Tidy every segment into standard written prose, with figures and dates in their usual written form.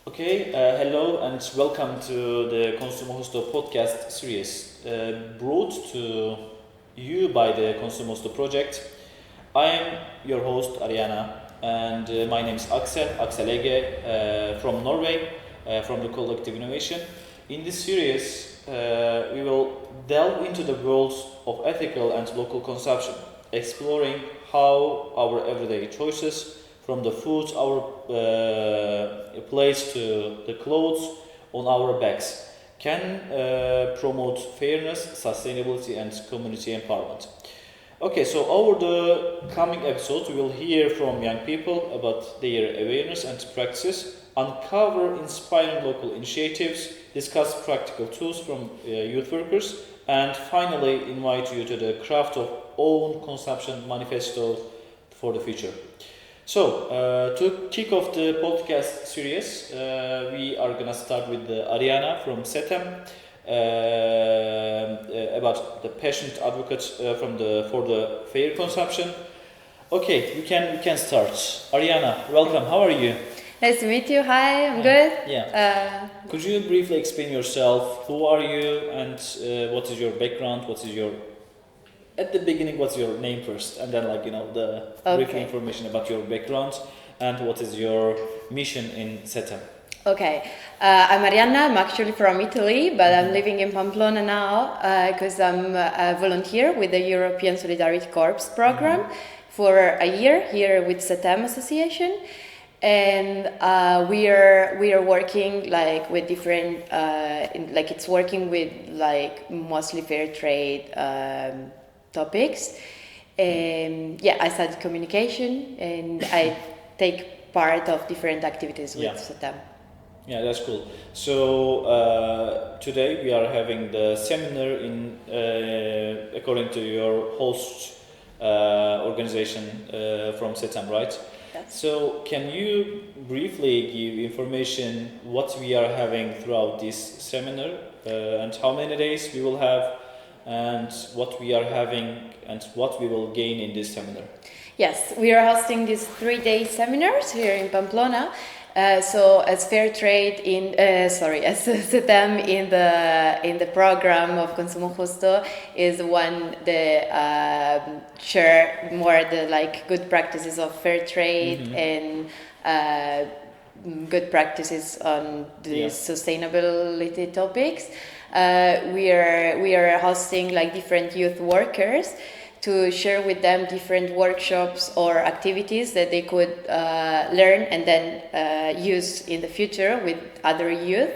Hello and welcome to the Consumo Justo podcast series brought to you by the Consumo Justo project. I am your host Arianna and my name is Axel Ege from Norway, from the Collective Innovation. In this series, we will delve into the world of ethical and local consumption, exploring how our everyday choices from the foods our place to the clothes on our backs can promote fairness, sustainability and community empowerment. So over the coming episodes we will hear from young people about their awareness and practices, uncover inspiring local initiatives, discuss practical tools from youth workers, and finally invite you to the craft of own consumption manifesto for the future. To kick off the podcast series, we are gonna start with Arianna from SETEM about the passionate advocate for the fair consumption. Okay, we can start. Arianna, welcome. How are you? Nice to meet you. Hi, I'm good. Yeah. Could you briefly explain yourself? Who are you, and what is your background? At the beginning, what's your name first, and then the brief information about your background and what is your mission in SETEM. Okay, I'm Arianna. I'm actually from Italy, but I'm living in Pamplona now because I'm a volunteer with the European Solidarity Corps program for a year here with SETEM Association, and we are working with different it's working with mostly fair trade topics. I studied communication and I take part of different activities with SETEM. Yeah, that's cool. So today we are having the seminar in according to your host organization from SETEM, right? Yes. So can you briefly give information what we are having throughout this seminar and how many days we will have and what we are having and what we will gain in this seminar? Yes, we are hosting these 3-day seminars here in Pamplona. So as fair trade as SETEM in the program of Consumo Justo is one that share more the good practices of fair trade and good practices on the sustainability topics. We are hosting different youth workers to share with them different workshops or activities that they could learn and then use in the future with other youth,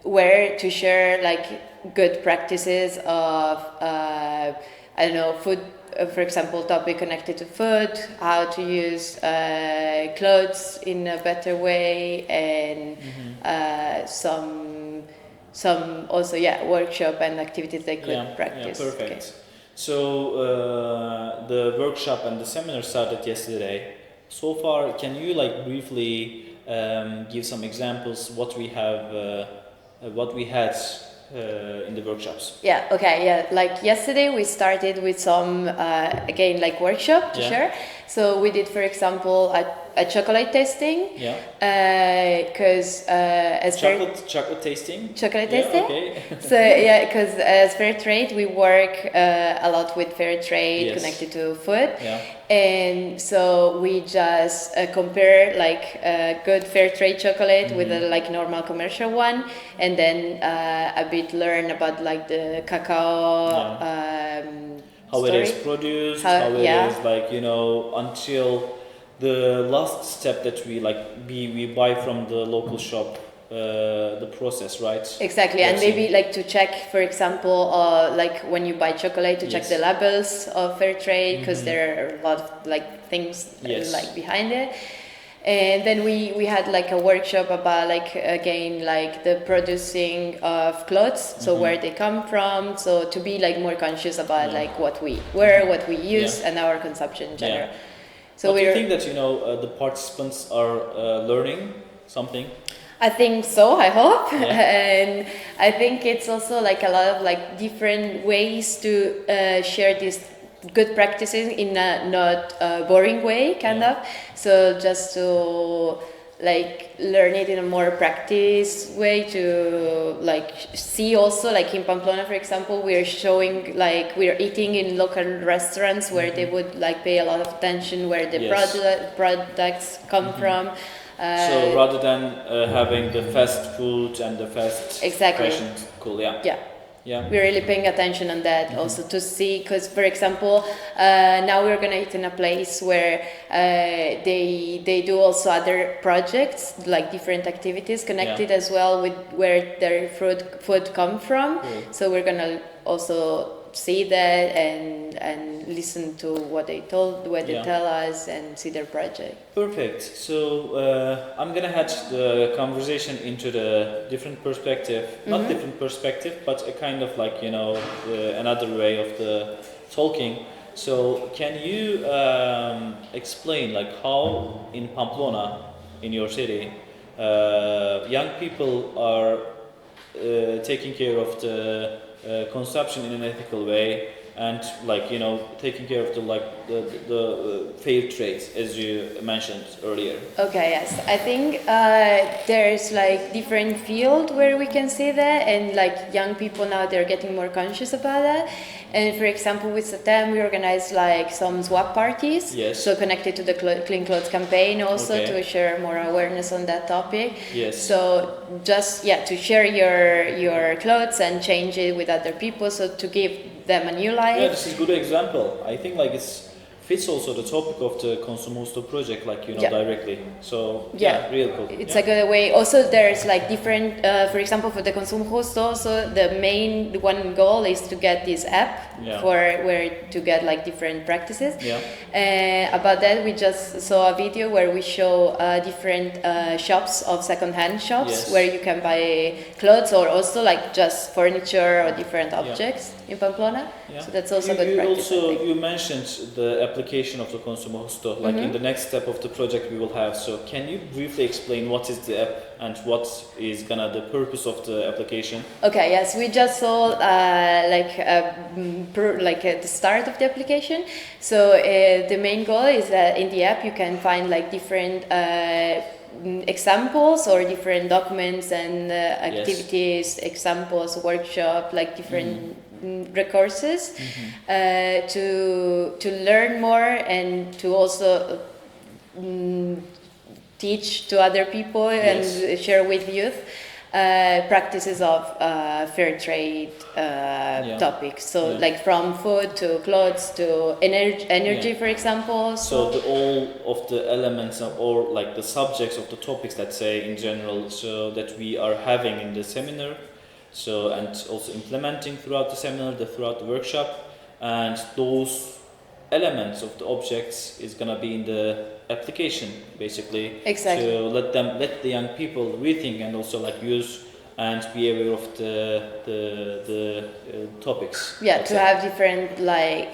where to share good practices of food, for example, topic connected to food, how to use clothes in a better way, and some also workshop and activities they could practice. Yeah, perfect. Okay. So the workshop and the seminar started yesterday. So far, can you briefly give some examples what we had in the workshops? Yeah. Okay. Yeah. Yesterday we started with some workshop to share. So we did, for example, a chocolate tasting. Yeah. Because as chocolate tasting. Chocolate tasting. Okay. So because as fair trade we work a lot with fair trade connected to food. Yeah. And so we just compare good fair trade chocolate with a normal commercial one, and then a bit learn about the cacao. How story. It is produced, how it is until the last step that we buy from the local shop, the process, right? Exactly, and maybe to check, for example, when you buy chocolate, to check the labels of fair trade, because there are a lot of things behind it. And then we had a workshop about the producing of clothes, so where they come from, so to be more conscious about what we wear, what we use, and our consumption in general. So do you think that the participants are learning something? I think so, I hope. And I think it's also a lot of different ways to share these good practices in a not boring way, kind of. So just to like learn it in a more practice way, to like see also, like in Pamplona for example, we're showing like we're eating in local restaurants where they would like pay a lot of attention where the products come from. So rather than having the fast food and the fast Exactly. fashion, cool, yeah. We're really paying attention on that also to see, because for example now we're gonna eat in a place where they do also other projects, like different activities connected as well with where their food come from. So we're gonna also see that and listen to what they tell us and see their project. Perfect. So I'm gonna head the conversation into the different perspective, not different perspective, but a kind of like another way of the talking. So can you explain like how in Pamplona, in your city, young people are taking care of the consumption in an ethical way, and like taking care of the fair trade, as you mentioned earlier? Okay, yes, I think there's like different field where we can see that, and like young people now they're getting more conscious about that. And for example, with SATEM, we organize like some swap parties, so connected to the Clean Clothes campaign also, to share more awareness on that topic. So just to share your clothes and change it with other people, so to give them a new life. Yeah, this is a good example. I think like it's fits also the topic of the Consumo project, like directly. So real cool. It's a good way. Also, there's like different. For example, for the Consumo Justo, also the main one goal is to get this app for where to get like different practices. About that, we just saw a video where we show different shops of second-hand shops where you can buy clothes or also like just furniture or different objects in Pamplona. So that's also good practice. You mentioned the application of the Consumo Justo, like in the next step of the project we will have. So can you briefly explain what is the app and what is gonna the purpose of the application? Okay, yes, we just saw at the start of the application. So the main goal is that in the app you can find like different examples or different documents and activities, examples, workshop, like different resources to learn more and to also teach to other people and share with youth practices of fair trade topics. So like from food to clothes to energy for example. So all of the elements or like the subjects of the topics, let's say in general, so that we are having in the seminar. So and also implementing throughout the seminar, throughout the workshop, and those elements of the objects is gonna be in the application basically. Exactly. To let the young people rethink and also like use and be aware of the topics. To have different like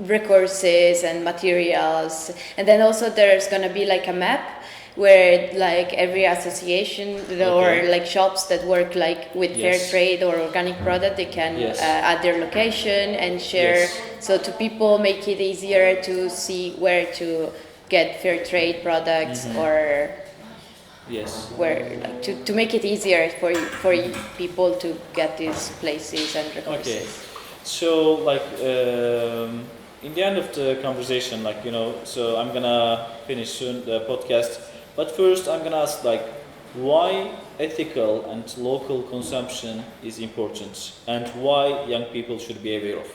resources and materials, and then also there's gonna be like a map where like every association or like shops that work like with fair trade or organic product, they can add their location and share, so to people make it easier to see where to get fair trade products or where like to make it easier for people to get these places and resources. So like in the end of the conversation, like so I'm gonna finish soon the podcast. But first, I'm gonna ask like, why ethical and local consumption is important, and why young people should be aware of.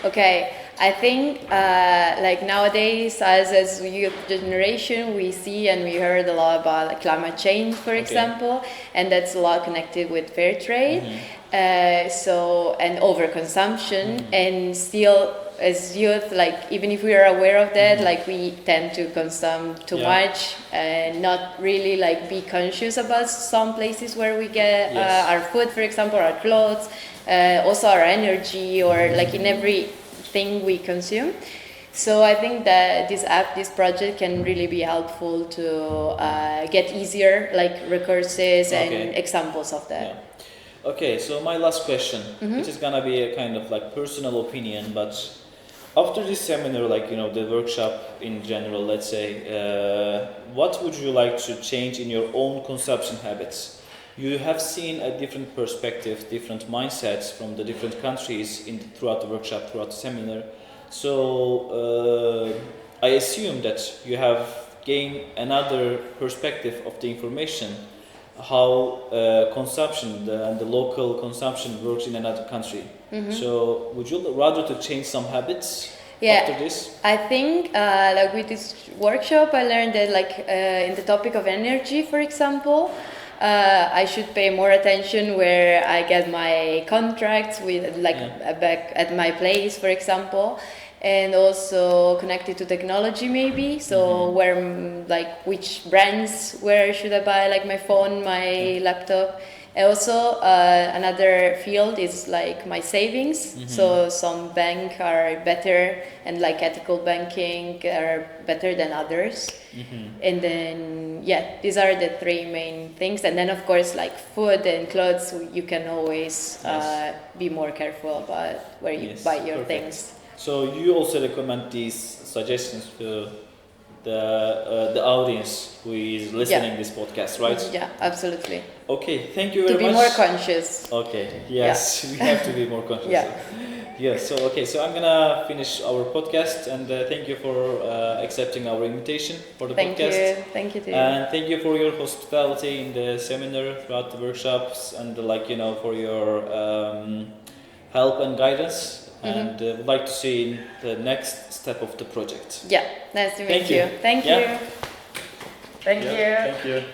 Okay, I think like nowadays, as youth generation, we see and we heard a lot about like, climate change, for example, and that's a lot connected with fair trade. So and overconsumption, and still. As youth, like even if we are aware of that, like we tend to consume too much and not really like be conscious about some places where we get our food, for example, our clothes, also our energy, or like in everything we consume. So I think that this project can really be helpful to get easier like resources and examples of that. Okay, so my last question, which is gonna be a kind of like personal opinion, but After this seminar, like the workshop in general, let's say, what would you like to change in your own consumption habits? You have seen a different perspective, different mindsets from the different countries throughout the workshop, throughout the seminar. So I assume that you have gained another perspective of the information, how consumption and the local consumption works in another country. So would you rather to change some habits after this? I think like with this workshop, I learned that like in the topic of energy, for example, I should pay more attention where I get my contracts with like back at my place, for example, and also connected to technology maybe. So where like which brands, where should I buy like my phone, my laptop. And also another field is like my savings. So some bank are better and like ethical banking are better than others. And then these are the three main things. And then of course like food and clothes, you can always be more careful about where you buy your things. So you also recommend these suggestions to the audience who is listening this podcast, right? Yeah, absolutely. Okay, thank you very much. To be more conscious. Okay, yes, we have to be more conscious. Yes, so I'm gonna finish our podcast and thank you for accepting our invitation for the podcast. Thank you too. And thank you for your hospitality in the seminar, throughout the workshops, and for your help and guidance. And would like to see in the next step of the project. Yeah, nice to meet you. Thank you. Thank you.